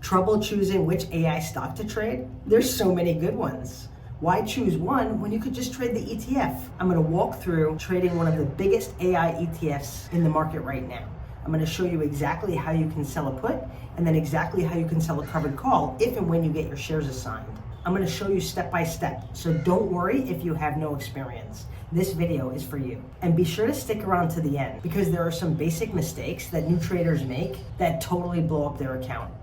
Trouble choosing which AI stock to trade? There's so many good ones. Why choose one when you could just trade the ETF? I'm going to walk through trading one of the biggest AI ETFs in the market right now. I'm going to show you exactly how you can sell a put and then exactly how you can sell a covered call if and when you get your shares assigned. I'm going to show you step by step, so don't worry if you have no experience. This video is for you. And be sure to stick around to the end because there are some basic mistakes that new traders make that totally blow up their account.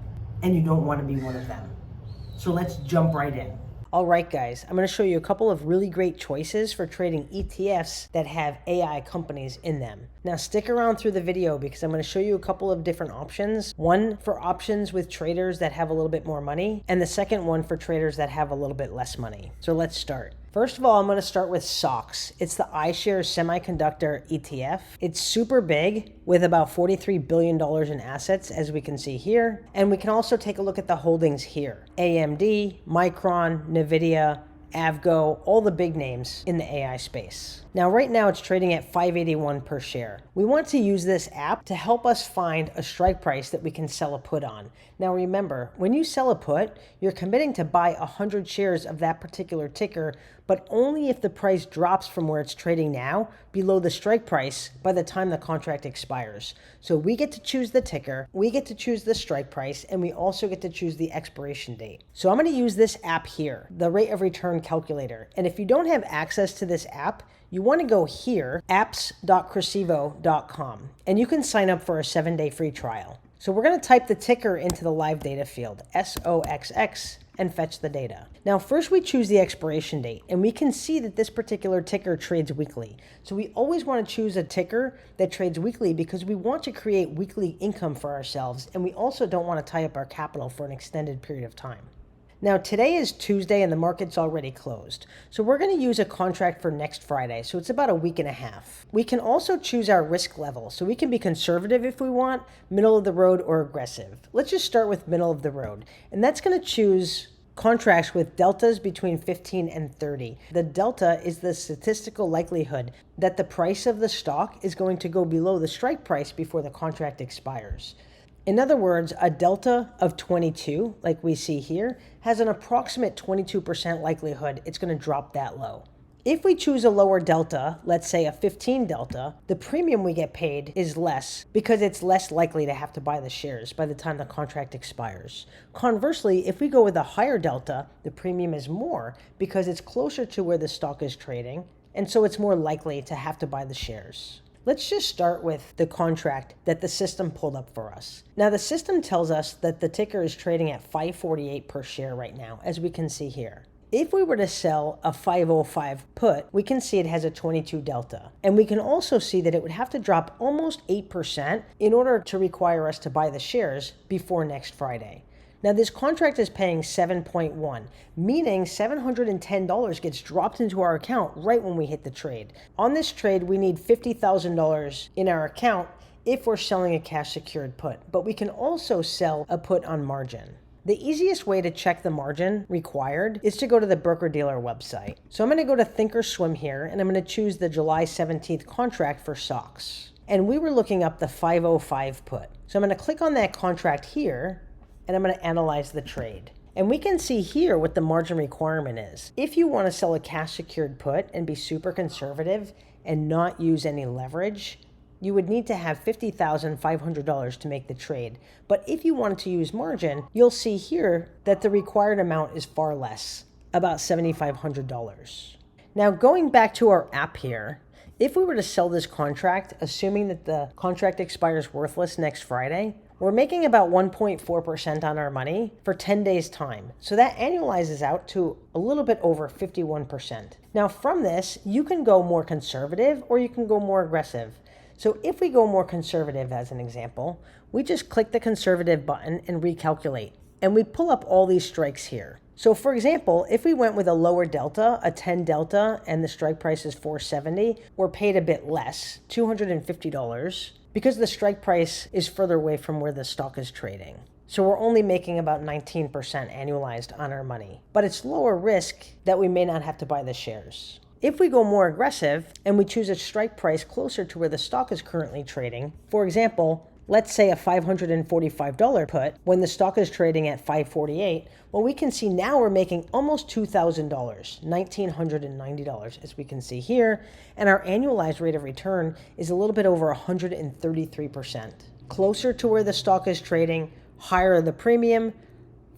And you don't want to be one of them. So let's jump right in. All right, guys, I'm going to show you a couple of really great choices for trading ETFs that have AI companies in them. Now stick around through the video because I'm going to show you a couple of different options. One for options with traders that have a little bit more money, and the second one for traders that have a little bit less money. So let's start. First of all, I'm going to start with SOXX. It's the iShares Semiconductor ETF. It's super big with about $43 billion in assets, as we can see here. And we can also take a look at the holdings here. AMD, Micron, Nvidia, Avgo, all the big names in the AI space. Now, right now it's trading at $5.81 per share. We want to use this app to help us find a strike price that we can sell a put on. Now, remember, when you sell a put, you're committing to buy 100 shares of that particular ticker, but only if the price drops from where it's trading now below the strike price by the time the contract expires. So we get to choose the ticker, we get to choose the strike price, and we also get to choose the expiration date. So I'm going to use this app here, the rate of return calculator. And if you don't have access to this app, you want to go here, apps.cresivo.com, and you can sign up for a 7-day free trial. So we're going to type the ticker into the live data field, SOXX, and fetch the data. Now, first we choose the expiration date, and we can see that this particular ticker trades weekly. So we always want to choose a ticker that trades weekly because we want to create weekly income for ourselves, and we also don't want to tie up our capital for an extended period of time. Now, today is Tuesday and the market's already closed. So we're going to use a contract for next Friday. So it's about a week and a half. We can also choose our risk level. So we can be conservative if we want, middle of the road, or aggressive. Let's just start with middle of the road. And that's going to choose contracts with deltas between 15 and 30. The delta is the statistical likelihood that the price of the stock is going to go below the strike price before the contract expires. In other words, a delta of 22, like we see here, has an approximate 22% likelihood it's going to drop that low. If we choose a lower delta, let's say a 15 delta, the premium we get paid is less because it's less likely to have to buy the shares by the time the contract expires. Conversely, if we go with a higher delta, the premium is more because it's closer to where the stock is trading, and so it's more likely to have to buy the shares. Let's just start with the contract that the system pulled up for us. Now, the system tells us that the ticker is trading at $5.48 per share right now, as we can see here. If we were to sell a 505 put, we can see it has a 22 delta. And we can also see that it would have to drop almost 8% in order to require us to buy the shares before next Friday. Now, this contract is paying 7.1, meaning $710 gets dropped into our account right when we hit the trade. On this trade, we need $50,000 in our account if we're selling a cash secured put, but we can also sell a put on margin. The easiest way to check the margin required is to go to the broker-dealer website. So I'm going to go to Thinkorswim here, and I'm going to choose the July 17th contract for SOXX. And we were looking up the 505 put. So I'm going to click on that contract here, and I'm going to analyze the trade. And we can see here what the margin requirement is. If you want to sell a cash secured put and be super conservative and not use any leverage, you would need to have $50,500 to make the trade. But if you wanted to use margin, you'll see here that the required amount is far less, about $7,500. Now, going back to our app here, if we were to sell this contract, assuming that the contract expires worthless next Friday, we're making about 1.4% on our money for 10 days time. So that annualizes out to a little bit over 51%. Now from this, you can go more conservative or you can go more aggressive. So if we go more conservative as an example, we just click the conservative button and recalculate. And we pull up all these strikes here. So for example, if we went with a lower delta, a 10 delta, and the strike price is $470, we're paid a bit less, $250, because the strike price is further away from where the stock is trading. So we're only making about 19% annualized on our money. But it's lower risk that we may not have to buy the shares. If we go more aggressive and we choose a strike price closer to where the stock is currently trading, for example, let's say a $545 put when the stock is trading at $548, well, we can see now we're making almost $2,000, $1,990, as we can see here, and our annualized rate of return is a little bit over 133%. Closer to where the stock is trading, higher the premium.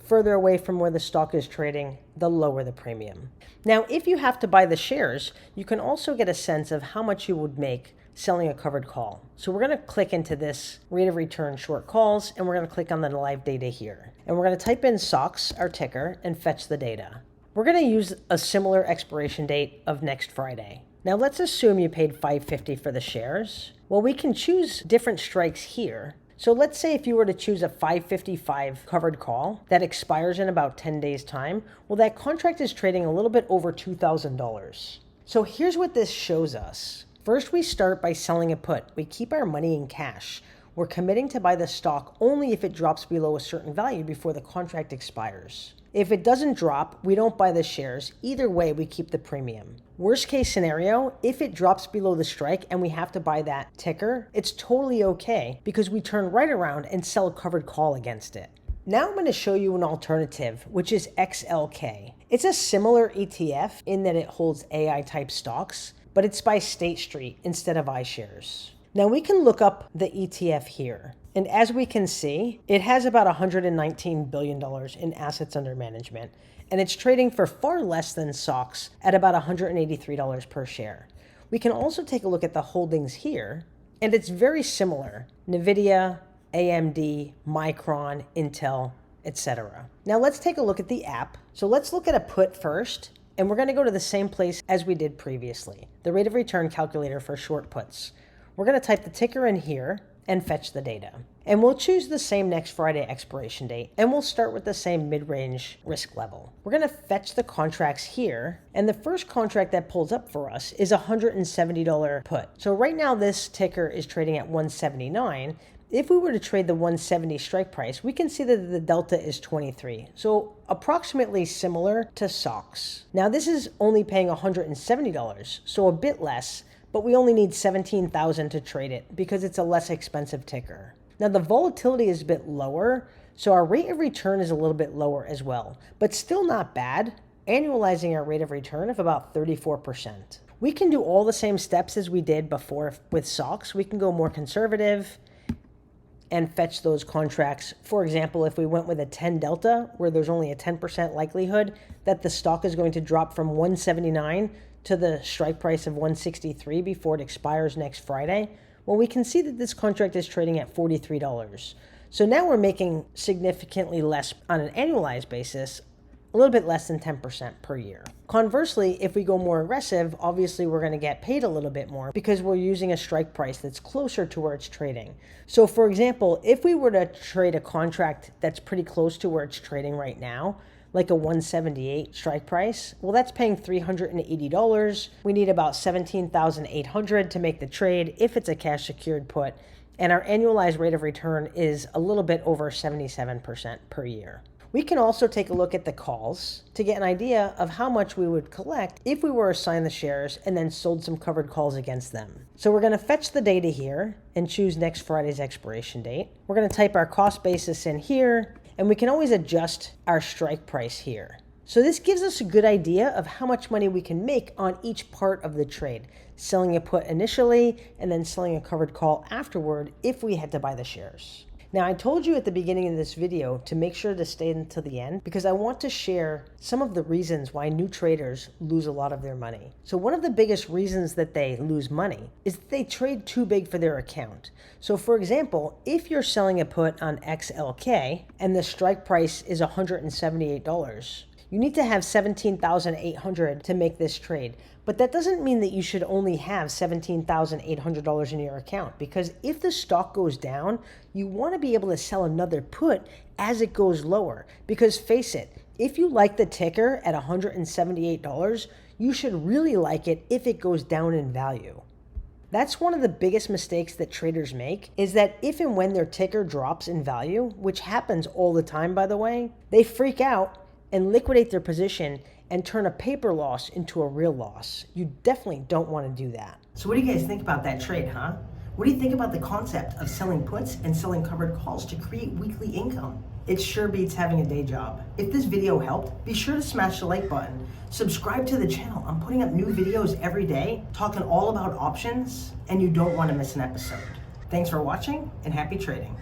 Further away from where the stock is trading, the lower the premium. Now, if you have to buy the shares, you can also get a sense of how much you would make selling a covered call. So we're going to click into this rate of return short calls, and we're going to click on the live data here. And we're going to type in SOXX, our ticker, and fetch the data. We're going to use a similar expiration date of next Friday. Now let's assume you paid $550 for the shares. Well, we can choose different strikes here. So let's say if you were to choose a $555 covered call that expires in about 10 days time, well, that contract is trading a little bit over $2,000. So here's what this shows us. First, we start by selling a put. We keep our money in cash. We're committing to buy the stock only if it drops below a certain value before the contract expires. If it doesn't drop, we don't buy the shares. Either way, we keep the premium. Worst case scenario, if it drops below the strike and we have to buy that ticker, it's totally okay because we turn right around and sell a covered call against it. Now I'm going to show you an alternative, which is XLK. It's a similar ETF in that it holds AI type stocks, but it's by State Street instead of iShares. Now we can look up the ETF here. And as we can see, it has about $119 billion in assets under management. And it's trading for far less than SOXX at about $183 per share. We can also take a look at the holdings here, and it's very similar. Nvidia, AMD, Micron, Intel, etc. Now let's take a look at the app. So let's look at a put first. And we're going to go to the same place as we did previously, the rate of return calculator for short puts. We're going to type the ticker in here and fetch the data. And we'll choose the same next Friday expiration date, and we'll start with the same mid-range risk level. We're going to fetch the contracts here, and the first contract that pulls up for us is a $170 put. So right now this ticker is trading at $179. If we were to trade the 170 strike price, we can see that the delta is 23. So approximately similar to SOXX. Now this is only paying $170, so a bit less, but we only need $17,000 to trade it because it's a less expensive ticker. Now the volatility is a bit lower, so our rate of return is a little bit lower as well, but still not bad, annualizing our rate of return of about 34%. We can do all the same steps as we did before with SOXX. We can go more conservative and fetch those contracts. For example, if we went with a 10 delta, where there's only a 10% likelihood that the stock is going to drop from 179 to the strike price of 163 before it expires next Friday, well, we can see that this contract is trading at $43. So now we're making significantly less on an annualized basis, a little bit less than 10% per year. Conversely, if we go more aggressive, obviously we're going to get paid a little bit more because we're using a strike price that's closer to where it's trading. So for example, if we were to trade a contract that's pretty close to where it's trading right now, like a 178 strike price, well, that's paying $380. We need about $17,800 to make the trade if it's a cash secured put. And our annualized rate of return is a little bit over 77% per year. We can also take a look at the calls to get an idea of how much we would collect if we were assigned the shares and then sold some covered calls against them. So we're going to fetch the data here and choose next Friday's expiration date. We're going to type our cost basis in here, and we can always adjust our strike price here. So this gives us a good idea of how much money we can make on each part of the trade, selling a put initially and then selling a covered call afterward if we had to buy the shares. Now, I told you at the beginning of this video to make sure to stay until the end because I want to share some of the reasons why new traders lose a lot of their money. So one of the biggest reasons that they lose money is that they trade too big for their account. So for example, if you're selling a put on XLK and the strike price is $178, you need to have $17,800 to make this trade. But that doesn't mean that you should only have $17,800 in your account, because if the stock goes down, you want to be able to sell another put as it goes lower. Because face it, if you like the ticker at $178, you should really like it if it goes down in value. That's one of the biggest mistakes that traders make, is that if and when their ticker drops in value, which happens all the time by the way, they freak out and liquidate their position and turn a paper loss into a real loss. You definitely don't want to do that. So what do you guys think about that trade, huh? What do you think about the concept of selling puts and selling covered calls to create weekly income? It sure beats having a day job. If this video helped, be sure to smash the like button. Subscribe to the channel. I'm putting up new videos every day, talking all about options, and you don't want to miss an episode. Thanks for watching, and happy trading.